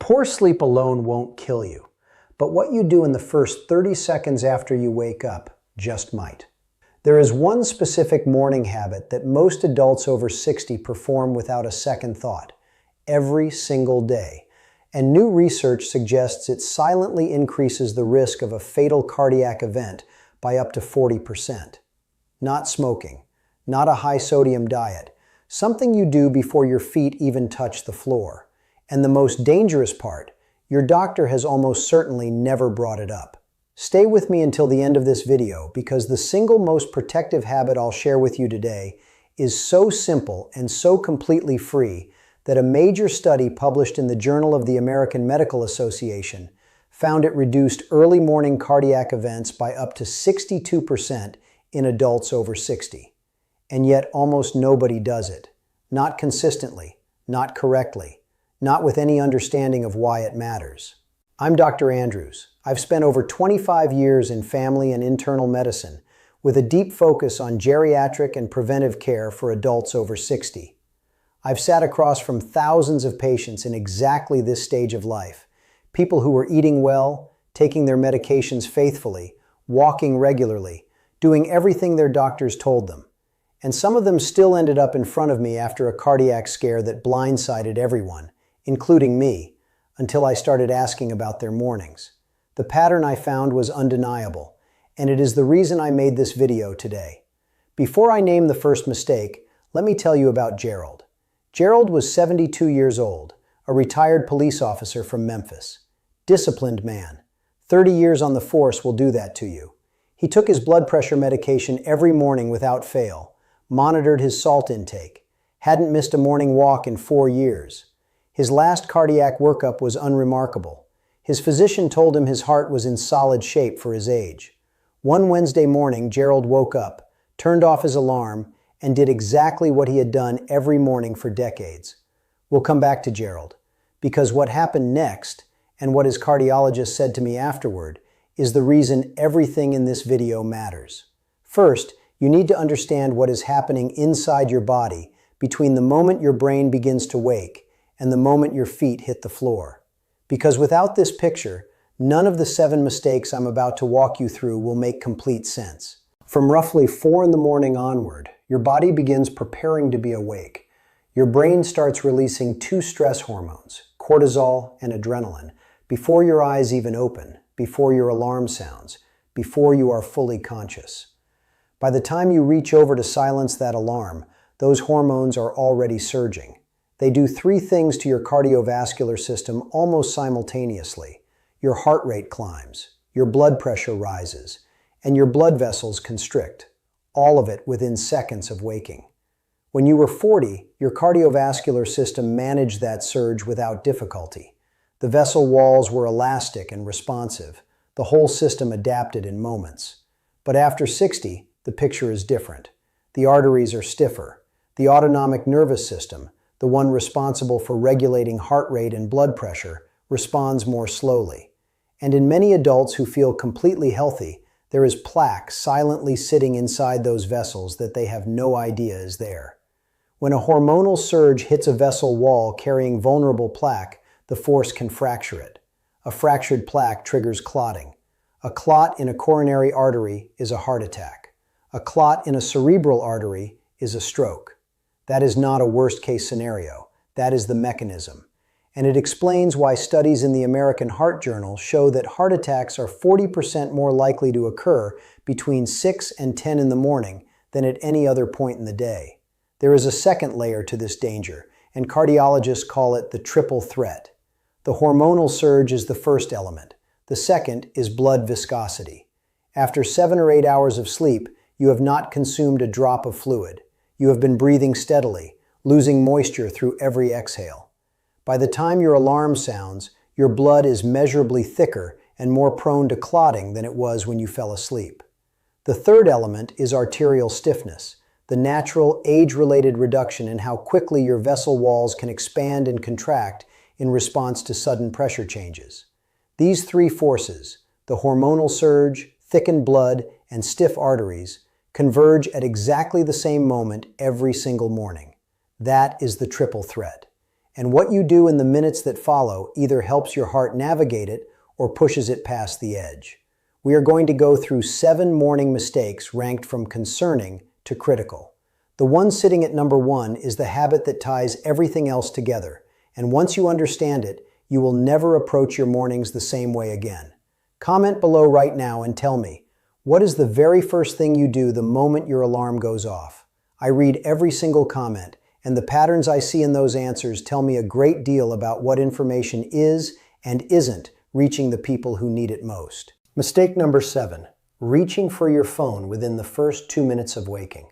Poor sleep alone won't kill you, but what you do in the first 30 seconds after you wake up just might. There is one specific morning habit that most adults over 60 perform without a second thought, every single day. And new research suggests it silently increases the risk of a fatal cardiac event by up to 40%. Not smoking, not a high-sodium diet, something you do before your feet even touch the floor. And the most dangerous part, your doctor has almost certainly never brought it up. Stay with me until the end of this video because the single most protective habit I'll share with you today is so simple and so completely free that a major study published in the Journal of the American Medical Association found it reduced early morning cardiac events by up to 62% in adults over 60. And yet almost nobody does it. Not consistently, not correctly, not with any understanding of why it matters. I'm Dr. Andrews. I've spent over 25 years in family and internal medicine with a deep focus on geriatric and preventive care for adults over 60. I've sat across from thousands of patients in exactly this stage of life. People who were eating well, taking their medications faithfully, walking regularly, doing everything their doctors told them. And some of them still ended up in front of me after a cardiac scare that blindsided everyone, including me, until I started asking about their mornings. The pattern I found was undeniable, and it is the reason I made this video today. Before I name the first mistake, let me tell you about Gerald. Gerald was 72 years old, a retired police officer from Memphis. Disciplined man. 30 years on the force will do that to you. He took his blood pressure medication every morning without fail, monitored his salt intake, hadn't missed a morning walk in 4 years. His last cardiac workup was unremarkable. His physician told him his heart was in solid shape for his age. One Wednesday morning, Gerald woke up, turned off his alarm, and did exactly what he had done every morning for decades. We'll come back to Gerald, because what happened next, and what his cardiologist said to me afterward, is the reason everything in this video matters. First, you need to understand what is happening inside your body between the moment your brain begins to wake and the moment your feet hit the floor. Because without this picture, none of the 7 mistakes I'm about to walk you through will make complete sense. From roughly 4 in the morning onward, your body begins preparing to be awake. Your brain starts releasing 2 stress hormones, cortisol and adrenaline, before your eyes even open, before your alarm sounds, before you are fully conscious. By the time you reach over to silence that alarm, those hormones are already surging. They do 3 things to your cardiovascular system almost simultaneously. Your heart rate climbs, your blood pressure rises, and your blood vessels constrict, all of it within seconds of waking. When you were 40, your cardiovascular system managed that surge without difficulty. The vessel walls were elastic and responsive. The whole system adapted in moments. But after 60, the picture is different. The arteries are stiffer. The autonomic nervous system, the one responsible for regulating heart rate and blood pressure, responds more slowly. And in many adults who feel completely healthy, there is plaque silently sitting inside those vessels that they have no idea is there. When a hormonal surge hits a vessel wall carrying vulnerable plaque, the force can fracture it. A fractured plaque triggers clotting. A clot in a coronary artery is a heart attack. A clot in a cerebral artery is a stroke. That is not a worst-case scenario. That is the mechanism. And it explains why studies in the American Heart Journal show that heart attacks are 40% more likely to occur between 6 and 10 in the morning than at any other point in the day. There is a second layer to this danger, and cardiologists call it the triple threat. The hormonal surge is the first element. The second is blood viscosity. After 7 or 8 hours of sleep, you have not consumed a drop of fluid. You have been breathing steadily, losing moisture through every exhale. By the time your alarm sounds, your blood is measurably thicker and more prone to clotting than it was when you fell asleep. The third element is arterial stiffness, the natural age-related reduction in how quickly your vessel walls can expand and contract in response to sudden pressure changes. These 3 forces, the hormonal surge, thickened blood, and stiff arteries, converge at exactly the same moment every single morning. That is the triple threat. and what you do in the minutes that follow either helps your heart navigate it or pushes it past the edge. We are going to go through 7 morning mistakes ranked from concerning to critical. The one sitting at number 1 is the habit that ties everything else together, and once you understand it, you will never approach your mornings the same way again. Comment below right now and tell me, what is the very first thing you do the moment your alarm goes off? I read every single comment, and the patterns I see in those answers tell me a great deal about what information is and isn't reaching the people who need it most. Mistake number 7, reaching for your phone within the first 2 minutes of waking.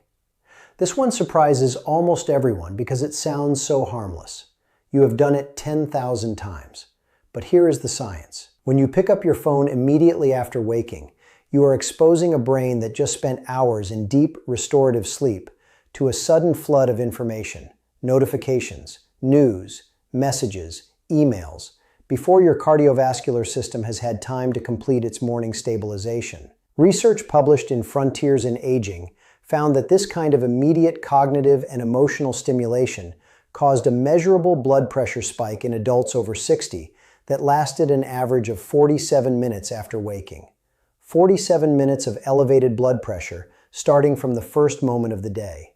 This one surprises almost everyone because it sounds so harmless. You have done it 10,000 times. But here is the science. When you pick up your phone immediately after waking, you are exposing a brain that just spent hours in deep, restorative sleep to a sudden flood of information, notifications, news, messages, emails, before your cardiovascular system has had time to complete its morning stabilization. Research published in Frontiers in Aging found that this kind of immediate cognitive and emotional stimulation caused a measurable blood pressure spike in adults over 60 that lasted an average of 47 minutes after waking. 47 minutes of elevated blood pressure starting from the first moment of the day.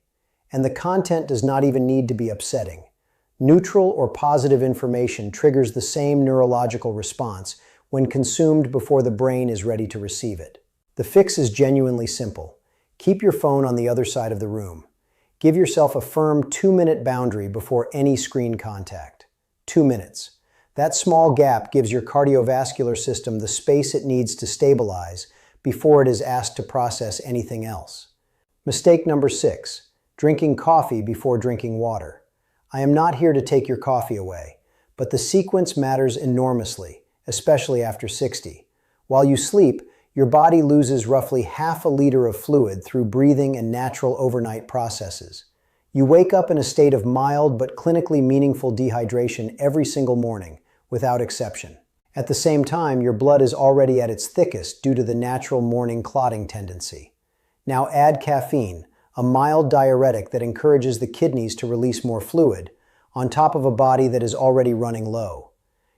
And the content does not even need to be upsetting. Neutral or positive information triggers the same neurological response when consumed before the brain is ready to receive it. The fix is genuinely simple. Keep your phone on the other side of the room. Give yourself a firm 2-minute boundary before any screen contact. 2 minutes. That small gap gives your cardiovascular system the space it needs to stabilize before it is asked to process anything else. Mistake number 6, drinking coffee before drinking water. I am not here to take your coffee away, but the sequence matters enormously, especially after 60. While you sleep, your body loses roughly half a liter of fluid through breathing and natural overnight processes. You wake up in a state of mild but clinically meaningful dehydration every single morning, without exception. At the same time, your blood is already at its thickest due to the natural morning clotting tendency. Now add caffeine, a mild diuretic that encourages the kidneys to release more fluid, on top of a body that is already running low.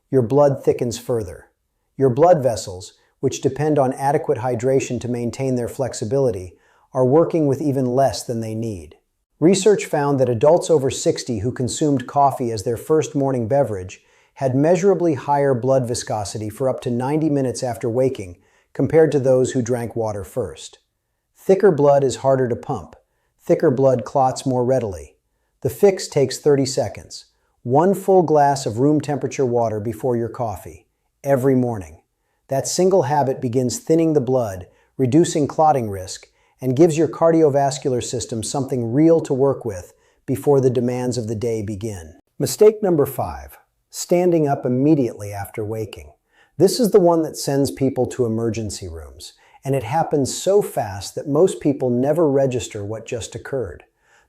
Your blood thickens further. Your blood vessels, which depend on adequate hydration to maintain their flexibility, are working with even less than they need. Research found that adults over 60 who consumed coffee as their first morning beverage had measurably higher blood viscosity for up to 90 minutes after waking compared to those who drank water first. Thicker blood is harder to pump. Thicker blood clots more readily. The fix takes 30 seconds. 1 full glass of room temperature water before your coffee, every morning. That single habit begins thinning the blood, reducing clotting risk, and gives your cardiovascular system something real to work with before the demands of the day begin. Mistake number 5, standing up immediately after waking. This is the one that sends people to emergency rooms, and it happens so fast that most people never register what just occurred.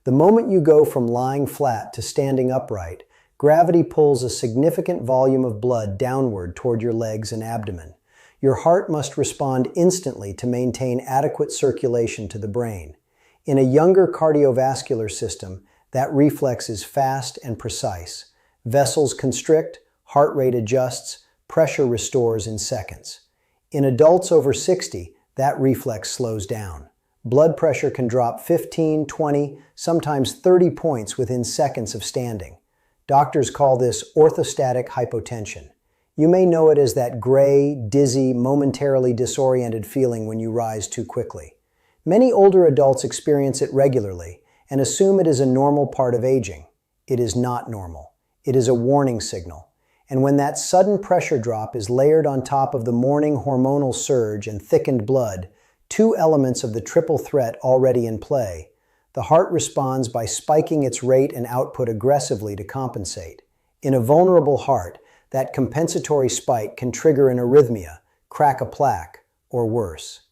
The moment you go from lying flat to standing upright, gravity pulls a significant volume of blood downward toward your legs and abdomen. Your heart must respond instantly to maintain adequate circulation to the brain. In a younger cardiovascular system, that reflex is fast and precise. Vessels constrict, heart rate adjusts, pressure restores in seconds. In adults over 60, that reflex slows down. Blood pressure can drop 15, 20, sometimes 30 points within seconds of standing. Doctors call this orthostatic hypotension. You may know it as that gray, dizzy, momentarily disoriented feeling when you rise too quickly. Many older adults experience it regularly and assume it is a normal part of aging. It is not normal. It is a warning signal. And when that sudden pressure drop is layered on top of the morning hormonal surge and thickened blood, 2 elements of the triple threat already in play, the heart responds by spiking its rate and output aggressively to compensate. In a vulnerable heart, that compensatory spike can trigger an arrhythmia, crack a plaque, or worse.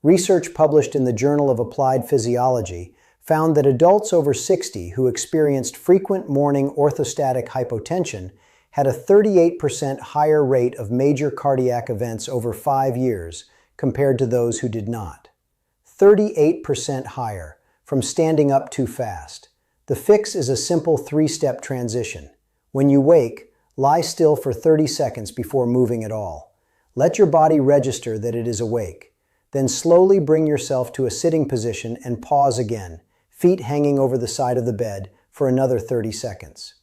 Research published in the Journal of Applied Physiology found that adults over 60 who experienced frequent morning orthostatic hypotension had a 38% higher rate of major cardiac events over 5 years compared to those who did not. 38% higher from standing up too fast. The fix is a simple 3-step transition. When you wake, lie still for 30 seconds before moving at all. Let your body register that it is awake. Then slowly bring yourself to a sitting position and pause again, feet hanging over the side of the bed, for another 30 seconds.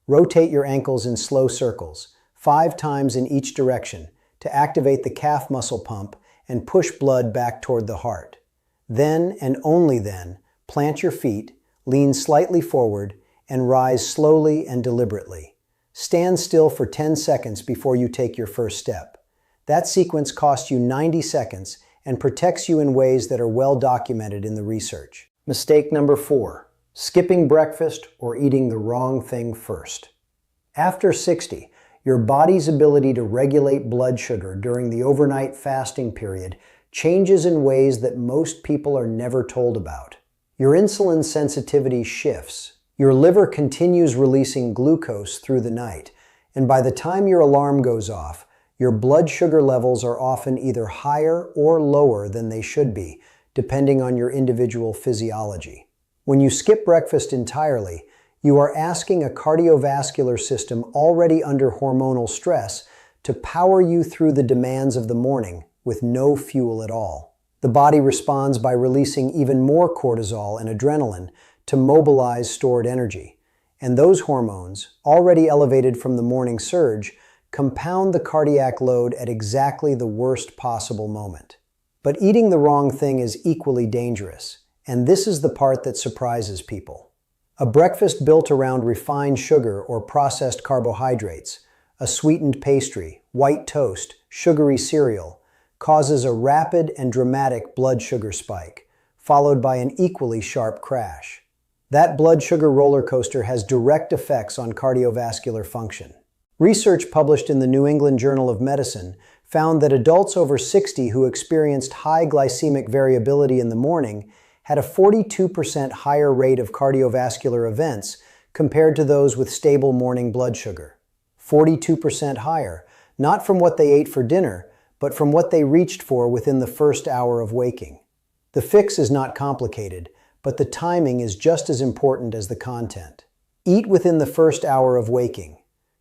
Rotate your ankles in slow circles, 5 times in each direction, to activate the calf muscle pump and push blood back toward the heart. Then, and only then, plant your feet, lean slightly forward, and rise slowly and deliberately. Stand still for 10 seconds before you take your first step. That sequence costs you 90 seconds and protects you in ways that are well documented in the research. Mistake number 4, skipping breakfast or eating the wrong thing first. After 60, your body's ability to regulate blood sugar during the overnight fasting period changes in ways that most people are never told about. Your insulin sensitivity shifts. Your liver continues releasing glucose through the night, and by the time your alarm goes off, your blood sugar levels are often either higher or lower than they should be, depending on your individual physiology. When you skip breakfast entirely, you are asking a cardiovascular system already under hormonal stress to power you through the demands of the morning with no fuel at all. The body responds by releasing even more cortisol and adrenaline to mobilize stored energy. And those hormones, already elevated from the morning surge, compound the cardiac load at exactly the worst possible moment. But eating the wrong thing is equally dangerous, and this is the part that surprises people. A breakfast built around refined sugar or processed carbohydrates, a sweetened pastry, white toast, sugary cereal, causes a rapid and dramatic blood sugar spike, followed by an equally sharp crash. That blood sugar roller coaster has direct effects on cardiovascular function. Research published in the New England Journal of Medicine found that adults over 60 who experienced high glycemic variability in the morning had a 42% higher rate of cardiovascular events compared to those with stable morning blood sugar. 42% higher, not from what they ate for dinner, but from what they reached for within the first hour of waking. The fix is not complicated, but the timing is just as important as the content. Eat within the first hour of waking.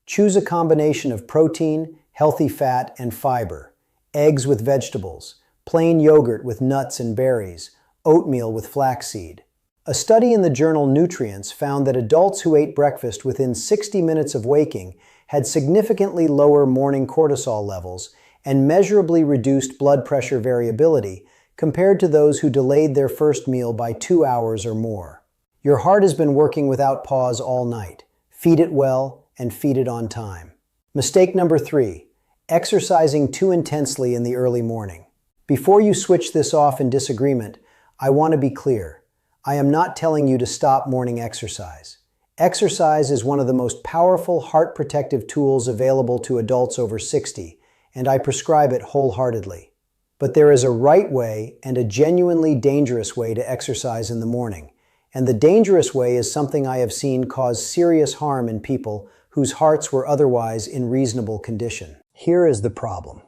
Choose a combination of protein, healthy fat, and fiber, eggs with vegetables, plain yogurt with nuts and berries, oatmeal with flaxseed. A study in the journal Nutrients found that adults who ate breakfast within 60 minutes of waking had significantly lower morning cortisol levels and measurably reduced blood pressure variability compared to those who delayed their first meal by 2 hours or more. Your heart has been working without pause all night. Feed it well and feed it on time. Mistake number 3, exercising too intensely in the early morning. Before you switch this off in disagreement, I want to be clear. I am not telling you to stop morning exercise. Exercise is one of the most powerful heart protective tools available to adults over 60, and I prescribe it wholeheartedly. But there is a right way and a genuinely dangerous way to exercise in the morning, and the dangerous way is something I have seen cause serious harm in people whose hearts were otherwise in reasonable condition. Here is the problem.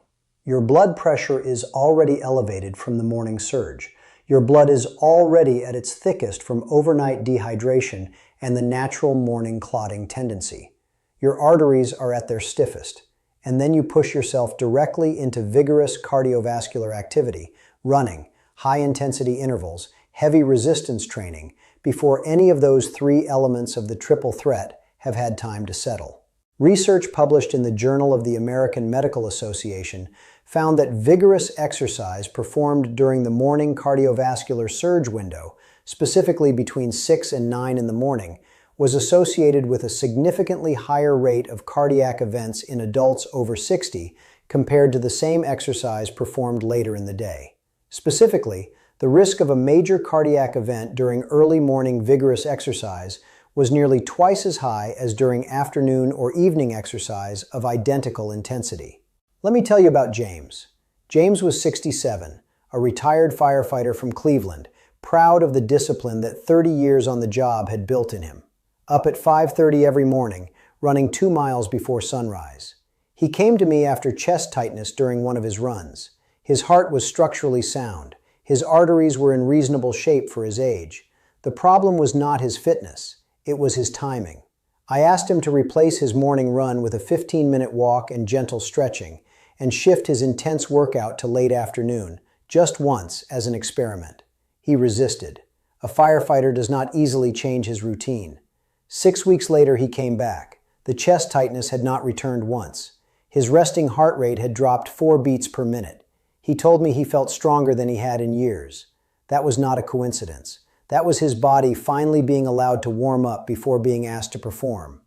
Your blood pressure is already elevated from the morning surge. Your blood is already at its thickest from overnight dehydration and the natural morning clotting tendency. Your arteries are at their stiffest, and then you push yourself directly into vigorous cardiovascular activity, running, high-intensity intervals, heavy resistance training, before any of those 3 elements of the triple threat have had time to settle. Research published in the Journal of the American Medical Association found that vigorous exercise performed during the morning cardiovascular surge window, specifically between 6 and 9 in the morning, was associated with a significantly higher rate of cardiac events in adults over 60 compared to the same exercise performed later in the day. Specifically, the risk of a major cardiac event during early morning vigorous exercise was nearly twice as high as during afternoon or evening exercise of identical intensity. Let me tell you about James. James was 67, a retired firefighter from Cleveland, proud of the discipline that 30 years on the job had built in him. Up at 5:30 every morning, running 2 miles before sunrise. He came to me after chest tightness during one of his runs. His heart was structurally sound. His arteries were in reasonable shape for his age. The problem was not his fitness. It was his timing. I asked him to replace his morning run with a 15-minute walk and gentle stretching, and shift his intense workout to late afternoon, just once as an experiment. He resisted. A firefighter does not easily change his routine. 6 weeks later, he came back. The chest tightness had not returned once. His resting heart rate had dropped 4 beats per minute. He told me he felt stronger than he had in years. That was not a coincidence. That was his body finally being allowed to warm up before being asked to perform.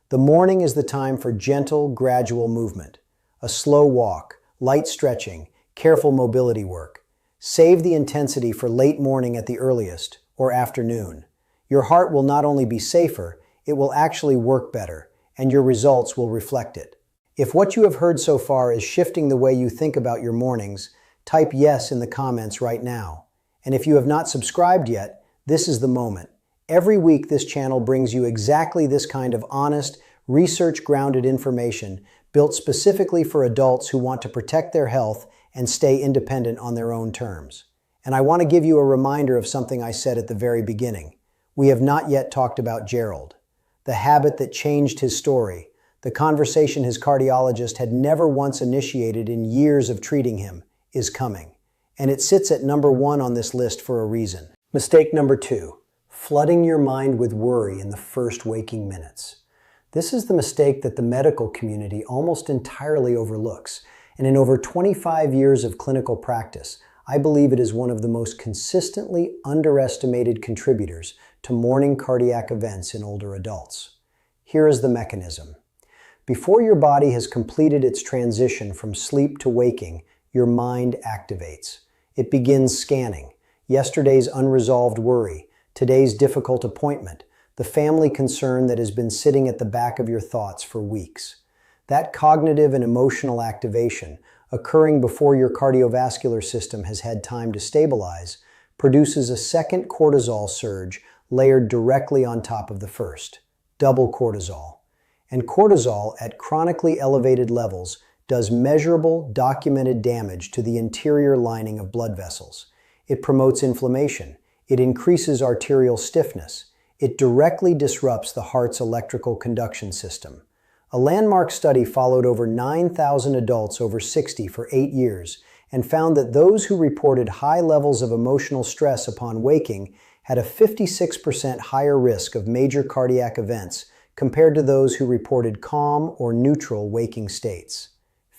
The morning is the time for gentle, gradual movement. A slow walk, light stretching, careful mobility work. Save the intensity for late morning at the earliest, or afternoon. Your heart will not only be safer, it will actually work better, and your results will reflect it. If what you have heard so far is shifting the way you think about your mornings, type yes in the comments right now. And if you have not subscribed yet, this is the moment. Every week this channel brings you exactly this kind of honest, research-grounded information built specifically for adults who want to protect their health and stay independent on their own terms. And I want to give you a reminder of something I said at the very beginning. We have not yet talked about Gerald, the habit that changed his story, the conversation his cardiologist had never once initiated in years of treating him, is coming. And it sits at number 1 on this list for a reason. Mistake number 2, flooding your mind with worry in the first waking minutes. This is the mistake that the medical community almost entirely overlooks. And in over 25 years of clinical practice, I believe it is one of the most consistently underestimated contributors to morning cardiac events in older adults. Here is the mechanism. Before your body has completed its transition from sleep to waking, your mind activates. It begins scanning. Yesterday's unresolved worry, today's difficult appointment, the family concern that has been sitting at the back of your thoughts for weeks. That cognitive and emotional activation, occurring before your cardiovascular system has had time to stabilize, produces a second cortisol surge layered directly on top of the first, double cortisol. And cortisol at chronically elevated levels does measurable, documented damage to the interior lining of blood vessels. It promotes inflammation. It increases arterial stiffness. It directly disrupts the heart's electrical conduction system. A landmark study followed over 9,000 adults over 60 for 8 years and found that those who reported high levels of emotional stress upon waking had a 56% higher risk of major cardiac events compared to those who reported calm or neutral waking states.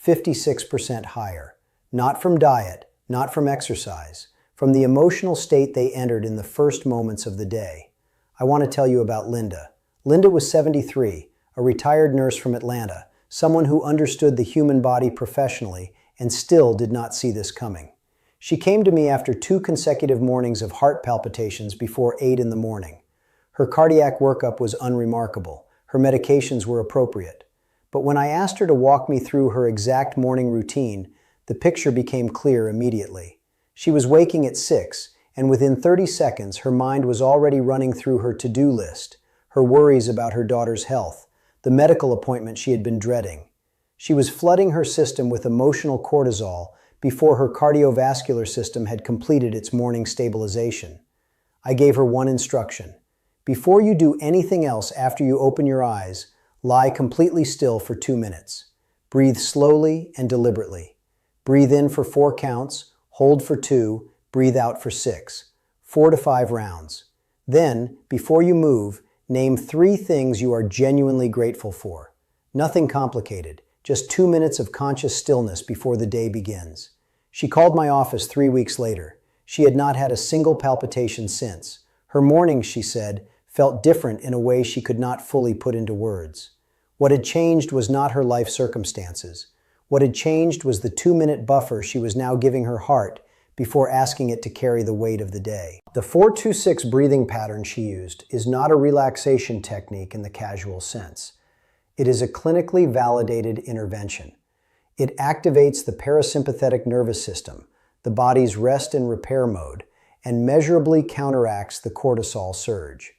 56% higher. Not from diet, not from exercise, from the emotional state they entered in the first moments of the day. I want to tell you about Linda. Linda was 73, a retired nurse from Atlanta, someone who understood the human body professionally and still did not see this coming. She came to me after 2 consecutive mornings of heart palpitations before 8 in the morning. Her cardiac workup was unremarkable. Her medications were appropriate. But when I asked her to walk me through her exact morning routine, the picture became clear immediately. She was waking at 6, and within 30 seconds, her mind was already running through her to-do list, her worries about her daughter's health, the medical appointment she had been dreading. She was flooding her system with emotional cortisol before her cardiovascular system had completed its morning stabilization. I gave her one instruction. Before you do anything else after you open your eyes, lie completely still for 2 minutes. Breathe slowly and deliberately. Breathe in for 4 counts, hold for 2, breathe out for 6. 4 to 5 rounds. Then, before you move, name 3 things you are genuinely grateful for. Nothing complicated, just 2 minutes of conscious stillness before the day begins. She called my office 3 weeks later. She had not had a single palpitation since. Her mornings, she said, felt different in a way she could not fully put into words. What had changed was not her life circumstances. What had changed was the 2-minute buffer she was now giving her heart before asking it to carry the weight of the day. The 4-2-6 breathing pattern she used is not a relaxation technique in the casual sense. It is a clinically validated intervention. It activates the parasympathetic nervous system, the body's rest and repair mode, and measurably counteracts the cortisol surge.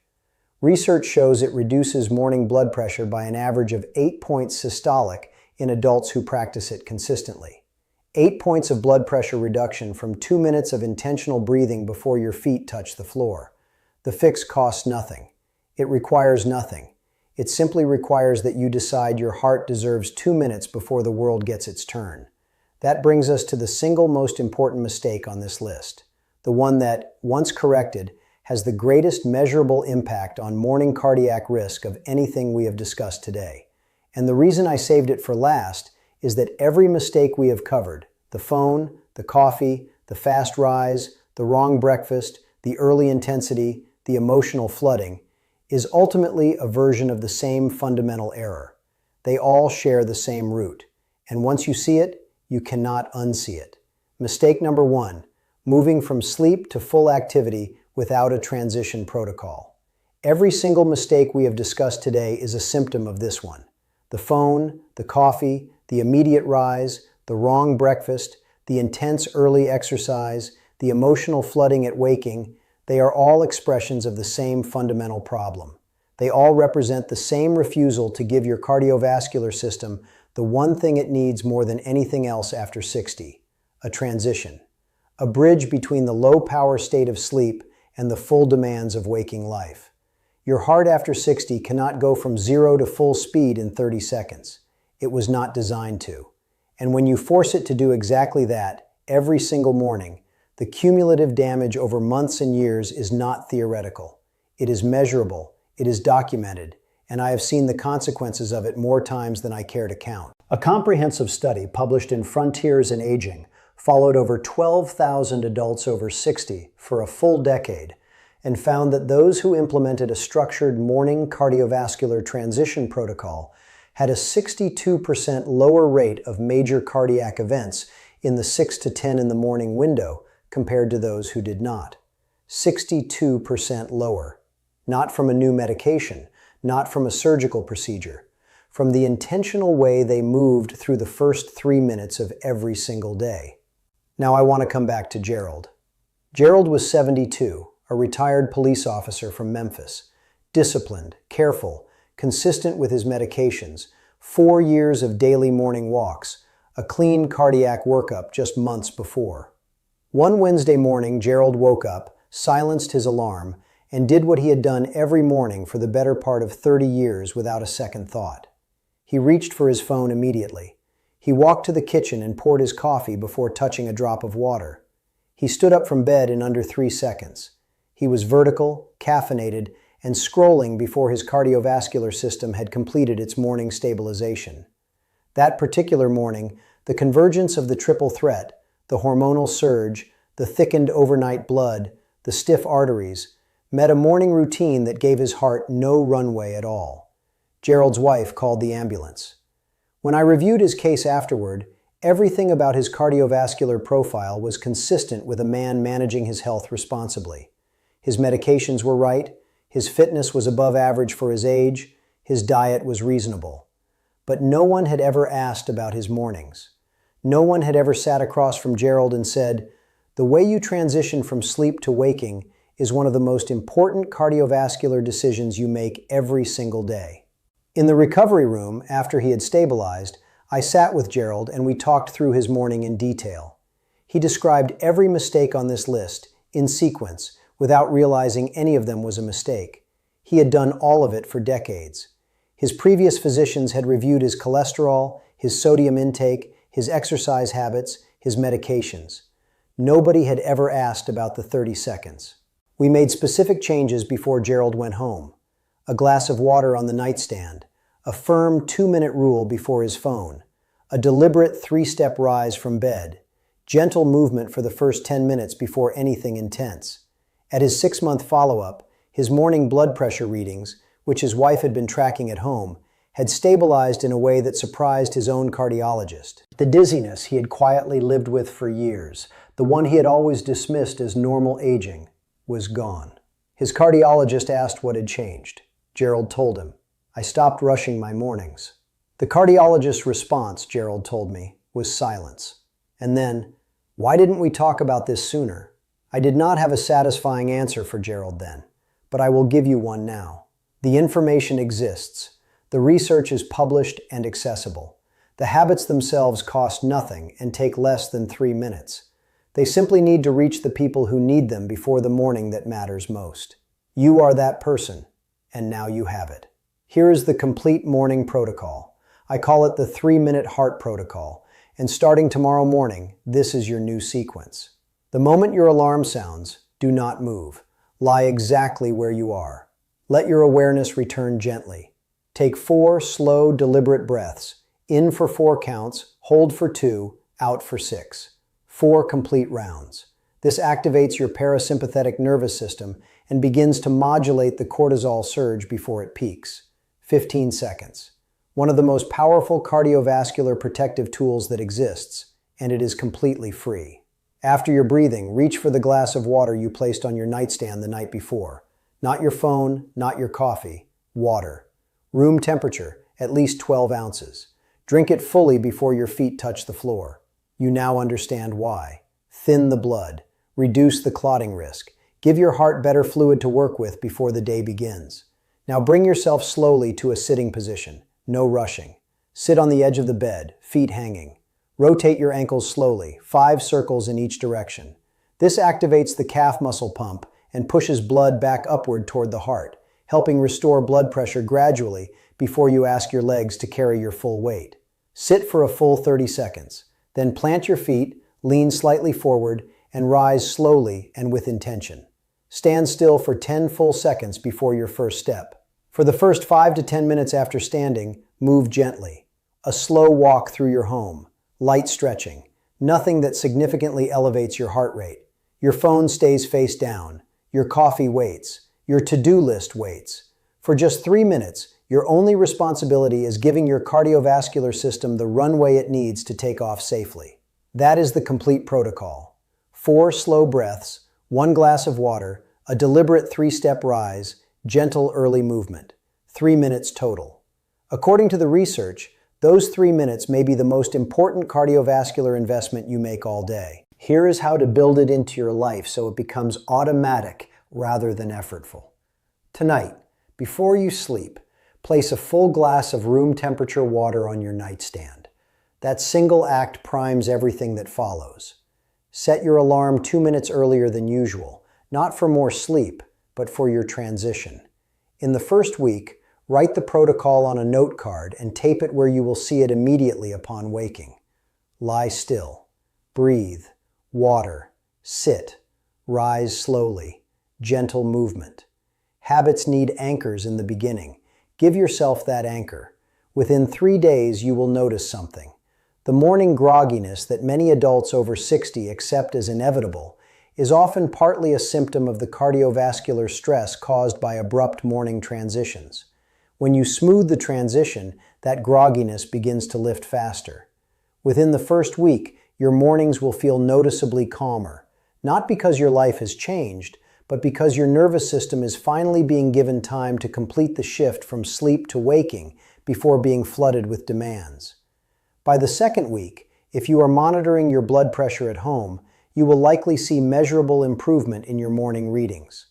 Research shows it reduces morning blood pressure by an average of 8 points systolic in adults who practice it consistently. 8 points of blood pressure reduction from 2 minutes of intentional breathing before your feet touch the floor. The fix costs nothing. It requires nothing. It simply requires that you decide your heart deserves 2 minutes before the world gets its turn. That brings us to the single most important mistake on this list, the one that, once corrected, has the greatest measurable impact on morning cardiac risk of anything we have discussed today. And the reason I saved it for last is that every mistake we have covered, the phone, the coffee, the fast rise, the wrong breakfast, the early intensity, the emotional flooding, is ultimately a version of the same fundamental error. They all share the same root, and once you see it, you cannot unsee it. Mistake number 1, moving from sleep to full activity without a transition protocol. Every single mistake we have discussed today is a symptom of this one. The phone, the coffee, the immediate rise, the wrong breakfast, the intense early exercise, the emotional flooding at waking, they are all expressions of the same fundamental problem. They all represent the same refusal to give your cardiovascular system the one thing it needs more than anything else after 60, a transition, a bridge between the low-power state of sleep and the full demands of waking life. Your heart after 60 cannot go from 0 to full speed in 30 seconds. It was not designed to. And when you force it to do exactly that every single morning, the cumulative damage over months and years is not theoretical. It is measurable, it is documented, and I have seen the consequences of it more times than I care to count. A comprehensive study published in Frontiers in Aging followed over 12,000 adults over 60 for a full decade and found that those who implemented a structured morning cardiovascular transition protocol had a 62% lower rate of major cardiac events in the 6 to 10 in the morning window compared to those who did not. 62% lower. Not from a new medication, not from a surgical procedure, from the intentional way they moved through the first 3 minutes of every single day. Now I want to come back to Gerald. Gerald was 72, a retired police officer from Memphis, disciplined, careful, consistent with his medications, 4 years of daily morning walks, a clean cardiac workup just months before. One Wednesday morning, Gerald woke up, silenced his alarm, and did what he had done every morning for the better part of 30 years without a second thought. He reached for his phone immediately. He walked to the kitchen and poured his coffee before touching a drop of water. He stood up from bed in under 3 seconds. He was vertical, caffeinated, and scrolling before his cardiovascular system had completed its morning stabilization. That particular morning, the convergence of the triple threat, the hormonal surge, the thickened overnight blood, the stiff arteries, met a morning routine that gave his heart no runway at all. Gerald's wife called the ambulance. When I reviewed his case afterward, everything about his cardiovascular profile was consistent with a man managing his health responsibly. His medications were right, his fitness was above average for his age, his diet was reasonable. But no one had ever asked about his mornings. No one had ever sat across from Gerald and said, "The way you transition from sleep to waking is one of the most important cardiovascular decisions you make every single day." In the recovery room, after he had stabilized, I sat with Gerald and we talked through his morning in detail. He described every mistake on this list, in sequence, without realizing any of them was a mistake. He had done all of it for decades. His previous physicians had reviewed his cholesterol, his sodium intake, his exercise habits, his medications. Nobody had ever asked about the 30 seconds. We made specific changes before Gerald went home. A glass of water on the nightstand, a firm 2-minute rule before his phone, a deliberate 3-step rise from bed, gentle movement for the first 10 minutes before anything intense. At his 6-month follow-up, his morning blood pressure readings, which his wife had been tracking at home, had stabilized in a way that surprised his own cardiologist. The dizziness he had quietly lived with for years, the one he had always dismissed as normal aging, was gone. His cardiologist asked what had changed. Gerald told him, "I stopped rushing my mornings." The cardiologist's response, Gerald told me, was silence. And then, "Why didn't we talk about this sooner?" I did not have a satisfying answer for Gerald then, but I will give you one now. The information exists. The research is published and accessible. The habits themselves cost nothing and take less than 3 minutes. They simply need to reach the people who need them before the morning that matters most. You are that person, and now you have it. Here is the complete morning protocol. I call it the 3-minute heart protocol, and starting tomorrow morning, this is your new sequence. The moment your alarm sounds, do not move. Lie exactly where you are. Let your awareness return gently. Take 4 slow, deliberate breaths. In for 4 counts, hold for 2, out for 6. 4 complete rounds. This activates your parasympathetic nervous system and begins to modulate the cortisol surge before it peaks. 15 seconds. One of the most powerful cardiovascular protective tools that exists, and it is completely free. After your breathing, reach for the glass of water you placed on your nightstand the night before. Not your phone, not your coffee. Water. Room temperature, at least 12 ounces. Drink it fully before your feet touch the floor. You now understand why. Thin the blood. Reduce the clotting risk. Give your heart better fluid to work with before the day begins. Now bring yourself slowly to a sitting position. No rushing. Sit on the edge of the bed, feet hanging. Rotate your ankles slowly, 5 circles in each direction. This activates the calf muscle pump and pushes blood back upward toward the heart, helping restore blood pressure gradually before you ask your legs to carry your full weight. Sit for a full 30 seconds. Then plant your feet, lean slightly forward, and rise slowly and with intention. Stand still for 10 full seconds before your first step. For the first 5 to 10 minutes after standing, move gently. A slow walk through your home, light stretching, nothing that significantly elevates your heart rate. Your phone stays face down. Your coffee waits. Your to-do list waits. For just 3 minutes, your only responsibility is giving your cardiovascular system the runway it needs to take off safely. That is the complete protocol. 4 slow breaths, 1 glass of water, a deliberate 3-step rise, gentle early movement. 3 minutes total. According to the research, those 3 minutes may be the most important cardiovascular investment you make all day. Here is how to build it into your life so it becomes automatic rather than effortful. Tonight, before you sleep, place a full glass of room temperature water on your nightstand. That single act primes everything that follows. Set your alarm 2 minutes earlier than usual, not for more sleep, but for your transition. In the first week, write the protocol on a note card and tape it where you will see it immediately upon waking. Lie still. Breathe. Water. Sit. Rise slowly. Gentle movement. Habits need anchors in the beginning. Give yourself that anchor. Within 3 days, you will notice something. The morning grogginess that many adults over 60 accept as inevitable is often partly a symptom of the cardiovascular stress caused by abrupt morning transitions. When you smooth the transition, that grogginess begins to lift faster. Within the first week, your mornings will feel noticeably calmer, not because your life has changed, but because your nervous system is finally being given time to complete the shift from sleep to waking before being flooded with demands. By the second week, if you are monitoring your blood pressure at home, you will likely see measurable improvement in your morning readings.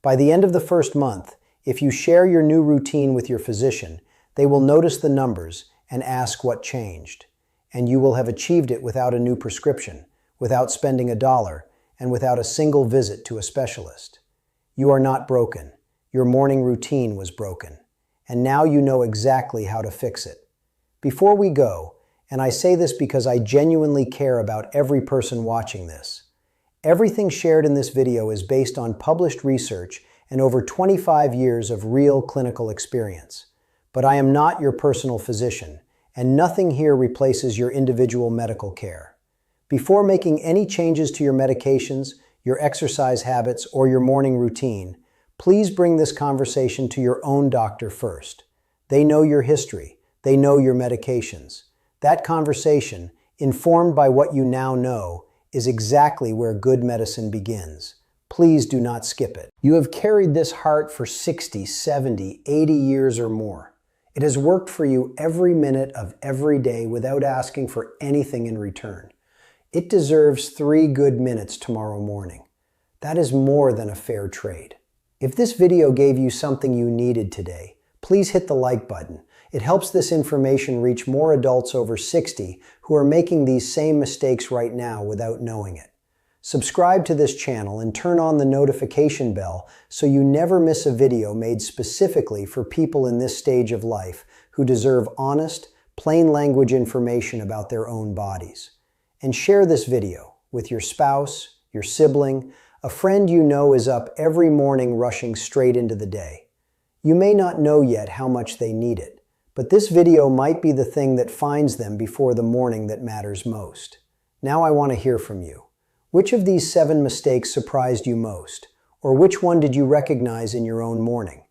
By the end of the first month, if you share your new routine with your physician, they will notice the numbers and ask what changed. And you will have achieved it without a new prescription, without spending $1, and without a single visit to a specialist. You are not broken. Your morning routine was broken. And now you know exactly how to fix it. Before we go, and I say this because I genuinely care about every person watching this, everything shared in this video is based on published research and over 25 years of real clinical experience. But I am not your personal physician, and nothing here replaces your individual medical care. Before making any changes to your medications, your exercise habits, or your morning routine, please bring this conversation to your own doctor first. They know your history. They know your medications. That conversation, informed by what you now know, is exactly where good medicine begins. Please do not skip it. You have carried this heart for 60, 70, 80 years or more. It has worked for you every minute of every day without asking for anything in return. It deserves 3 good minutes tomorrow morning. That is more than a fair trade. If this video gave you something you needed today, please hit the like button. It helps this information reach more adults over 60 who are making these same mistakes right now without knowing it. Subscribe to this channel and turn on the notification bell so you never miss a video made specifically for people in this stage of life who deserve honest, plain language information about their own bodies. And share this video with your spouse, your sibling, a friend you know is up every morning rushing straight into the day. You may not know yet how much they need it, but this video might be the thing that finds them before the morning that matters most. Now I want to hear from you. Which of these 7 mistakes surprised you most? Or which one did you recognize in your own morning?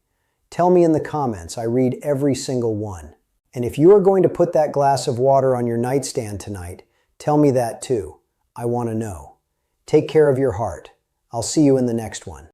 Tell me in the comments. I read every single one. And if you are going to put that glass of water on your nightstand tonight, tell me that too. I want to know. Take care of your heart. I'll see you in the next one.